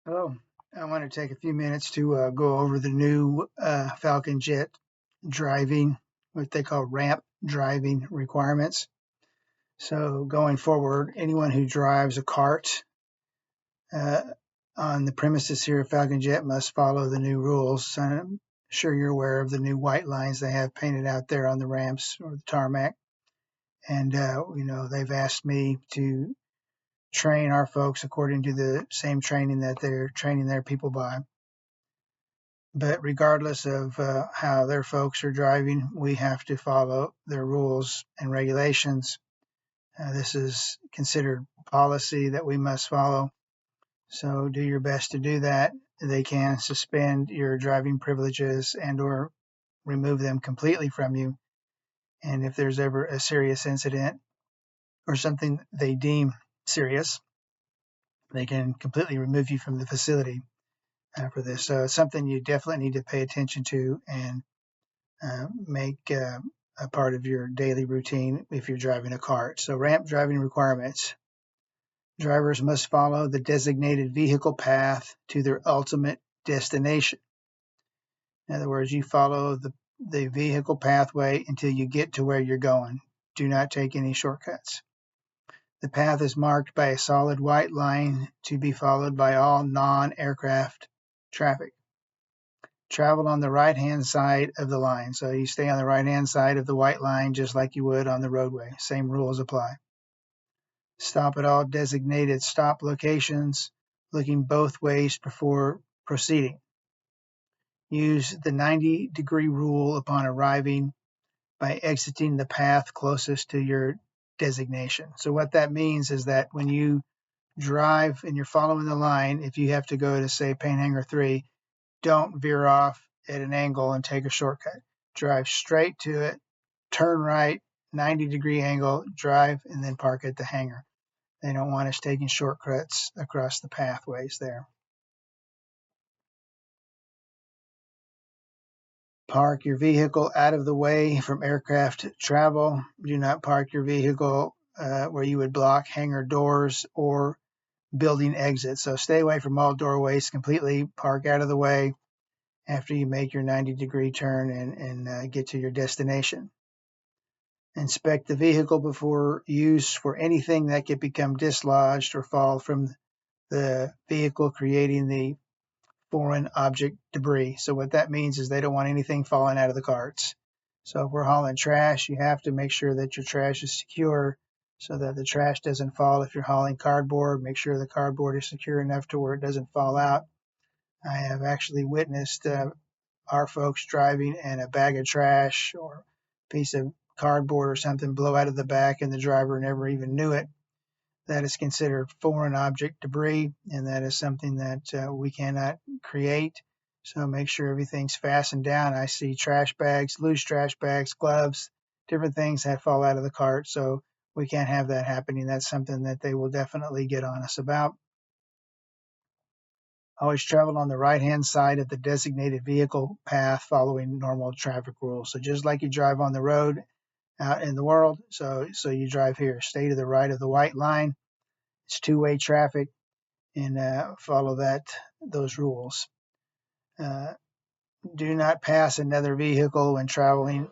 Oh, I want to take a few minutes to go over the new Falcon Jet driving, what they call ramp driving requirements. So going forward, anyone who drives a cart uh, on the premises here at Falcon Jet must follow the new rules. I'm sure you're aware of the new white lines they have painted out there on the ramps or the tarmac. And, they've asked me to train our folks according to the same training that they're training their people by. But regardless of how their folks are driving, we have to follow their rules and regulations. This is considered policy that we must follow. So do your best to do that. They can suspend your driving privileges and or remove them completely from you. And if there's ever a serious incident or something they deem serious, they can completely remove you from the facility for this. So it's something you definitely need to pay attention to and make a part of your daily routine if you're driving a cart. So ramp driving requirements. Drivers must follow the designated vehicle path to their ultimate destination. In other words, you follow the vehicle pathway until you get to where you're going. Do not take any shortcuts. The path is marked by a solid white line to be followed by all non-aircraft traffic. Travel on the right-hand side of the line. So you stay on the right-hand side of the white line just like you would on the roadway. Same rules apply. Stop at all designated stop locations, looking both ways before proceeding. Use the 90-degree rule upon arriving by exiting the path closest to your designation. So what that means is that when you drive and you're following the line, if you have to go to, say, Paint Hanger 3, don't veer off at an angle and take a shortcut. Drive straight to it, turn right, 90-degree angle, drive, and then park at the hangar. They don't want us taking shortcuts across the pathways there. Park your vehicle out of the way from aircraft travel. Do not park your vehicle where you would block hangar doors or building exits. So stay away from all doorways completely. Park out of the way after you make your 90-degree turn and get to your destination. Inspect the vehicle before use for anything that could become dislodged or fall from the vehicle, creating the foreign object debris. So what that means is they don't want anything falling out of the carts. So if we're hauling trash, you have to make sure that your trash is secure so that the trash doesn't fall. If you're hauling cardboard, make sure the cardboard is secure enough to where it doesn't fall out. I have actually witnessed our folks driving and a bag of trash or a piece of cardboard or something blow out of the back and the driver never even knew it. That is considered foreign object debris, and that is something that we cannot create. So make sure everything's fastened down. I see trash bags, loose trash bags, gloves, different things that fall out of the cart. So we can't have that happening. That's something that they will definitely get on us about. Always travel on the right-hand side of the designated vehicle path following normal traffic rules. So just like you drive on the road out in the world, so you drive here. Stay to the right of the white line. It's two-way traffic, and follow those rules. Do not pass another vehicle when traveling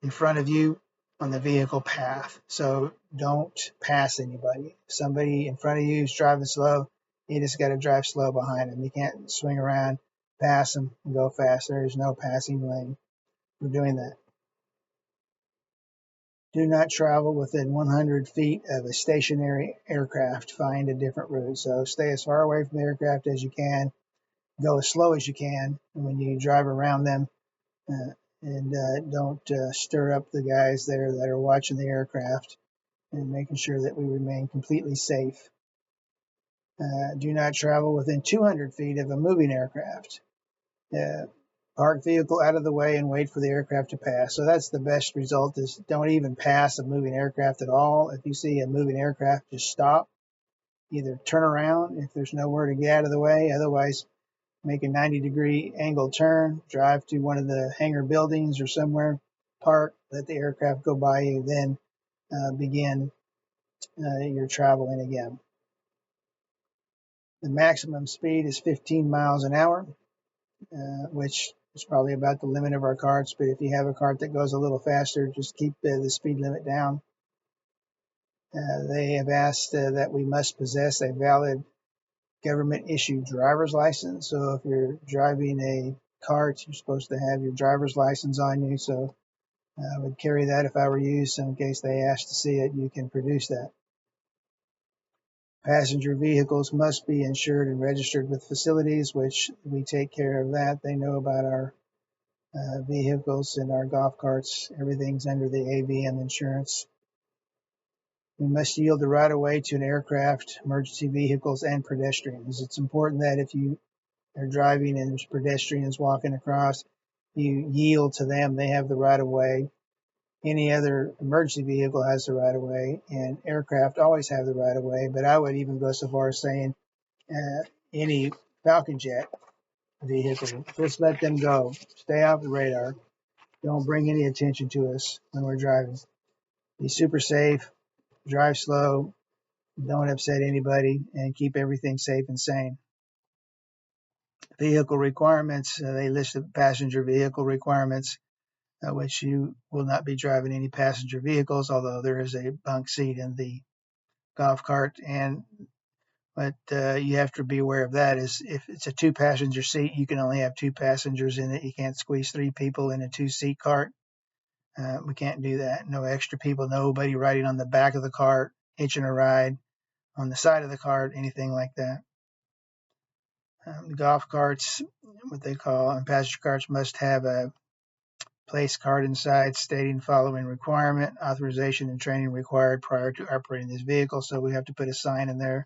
in front of you on the vehicle path. So don't pass anybody. If somebody in front of you is driving slow, you just got to drive slow behind them. You can't swing around, pass them, and go fast. There is no passing lane for doing that. Do not travel within 100 feet of a stationary aircraft. Find a different route. So stay as far away from the aircraft as you can. Go as slow as you can when you drive around them, uh, and don't stir up the guys there that are watching the aircraft, and making sure that we remain completely safe. Do not travel within 200 feet of a moving aircraft. Park vehicle out of the way and wait for the aircraft to pass. So that's the best result, is don't even pass a moving aircraft at all. If you see a moving aircraft, just stop. Either turn around if there's nowhere to get out of the way. Otherwise, make a 90-degree angle turn, drive to one of the hangar buildings or somewhere, park, let the aircraft go by you, then begin your traveling again. The maximum speed is 15 miles an hour, which is probably about the limit of our carts. But if you have a cart that goes a little faster, just keep the speed limit down. They have asked that we must possess a valid government issued driver's license. So if you're driving a cart, you're supposed to have your driver's license on you. So I would carry that if I were you. So in case they ask to see it, you can produce that. Passenger vehicles must be insured and registered with facilities, which we take care of that. They know about our vehicles and our golf carts. Everything's under the ABM insurance. We must yield the right of way to an aircraft, emergency vehicles, and pedestrians. It's important that if you are driving and there's pedestrians walking across, you yield to them. They have the right of way. Any other emergency vehicle has the right of way, and aircraft always have the right of way. But I would even go so far as saying any Falcon Jet vehicle, just let them go. Stay off the radar. Don't bring any attention to us when we're driving. Be super safe, drive slow, don't upset anybody, and keep everything safe and sane. Vehicle requirements, they list the passenger vehicle requirements, which you will not be driving any passenger vehicles, although there is a bunk seat in the golf cart. And what you have to be aware of that is if it's a 2-passenger seat, you can only have 2 passengers in it. You can't squeeze 3 people in a 2-seat cart. We can't do that. No extra people, nobody riding on the back of the cart, hitching a ride on the side of the cart, anything like that. The golf carts, what they call passenger carts, must have a place card inside stating following requirement, authorization and training required prior to operating this vehicle. So we have to put a sign in there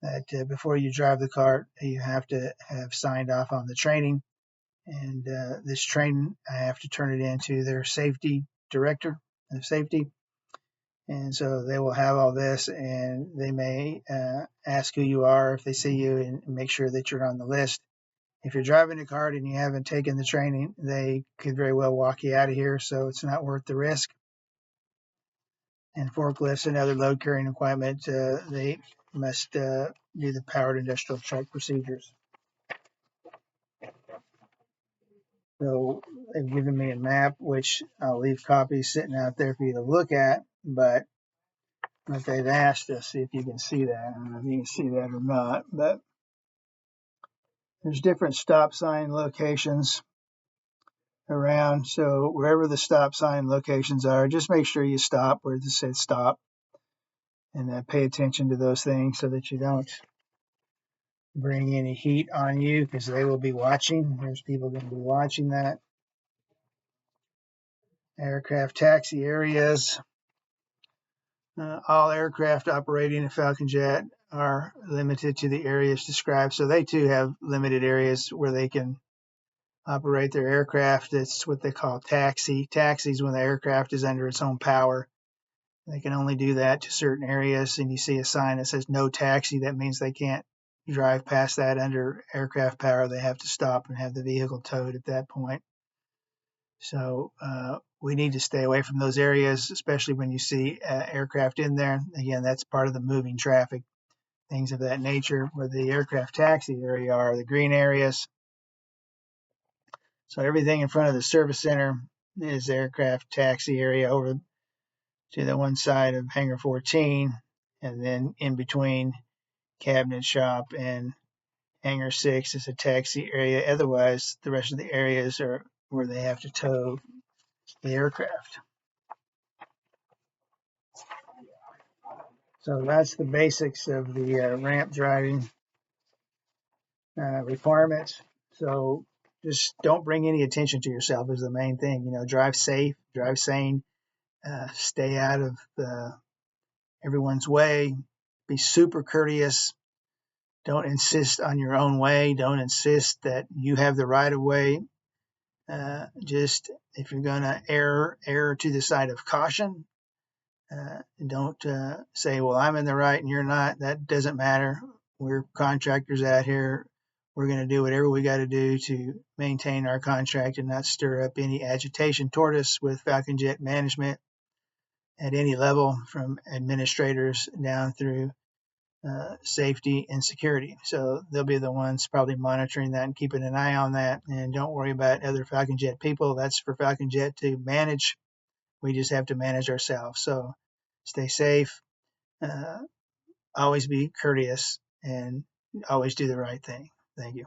that before you drive the cart, you have to have signed off on the training. And this training, I have to turn it into their safety director of safety. And so they will have all this, and they may ask who you are if they see you and make sure that you're on the list. If you're driving a cart and you haven't taken the training, they could very well walk you out of here, so it's not worth the risk. And forklifts and other load carrying equipment, they must do the powered industrial check procedures. So they've given me a map, which I'll leave copies sitting out there for you to look at, but what they've asked us, see if you can see that. I don't know if you can see that or not, but there's different stop sign locations around. So wherever the stop sign locations are, just make sure you stop where it says stop, and pay attention to those things so that you don't bring any heat on you, because they will be watching. There's people going to be watching that. Aircraft taxi areas. All aircraft operating a Falcon Jet are limited to the areas described. So they too have limited areas where they can operate their aircraft. It's what they call taxi. Taxis when the aircraft is under its own power. They can only do that to certain areas. And you see a sign that says no taxi. That means they can't drive past that under aircraft power. They have to stop and have the vehicle towed at that point. So we need to stay away from those areas, especially when you see aircraft in there. Again, that's part of the moving traffic, things of that nature. Where the aircraft taxi area are the green areas. So everything in front of the service center is aircraft taxi area over to the one side of Hangar 14, and then in between Cabinet Shop and Hangar 6 is a taxi area. Otherwise, the rest of the areas are where they have to tow the aircraft. So that's the basics of the ramp driving requirements. So just don't bring any attention to yourself is the main thing. Drive safe, drive sane, stay out of everyone's way, be super courteous. Don't insist on your own way. Don't insist that you have the right of way. Just if you're going to err to the side of caution. Don't say, well, I'm in the right and you're not. That doesn't matter. We're contractors out here. We're going to do whatever we got to do to maintain our contract and not stir up any agitation toward us with Falcon Jet management at any level, from administrators down through safety and security. So they'll be the ones probably monitoring that and keeping an eye on that. And don't worry about other Falcon Jet people. That's for Falcon Jet to manage. We just have to manage ourselves. So stay safe, always be courteous, and always do the right thing. Thank you.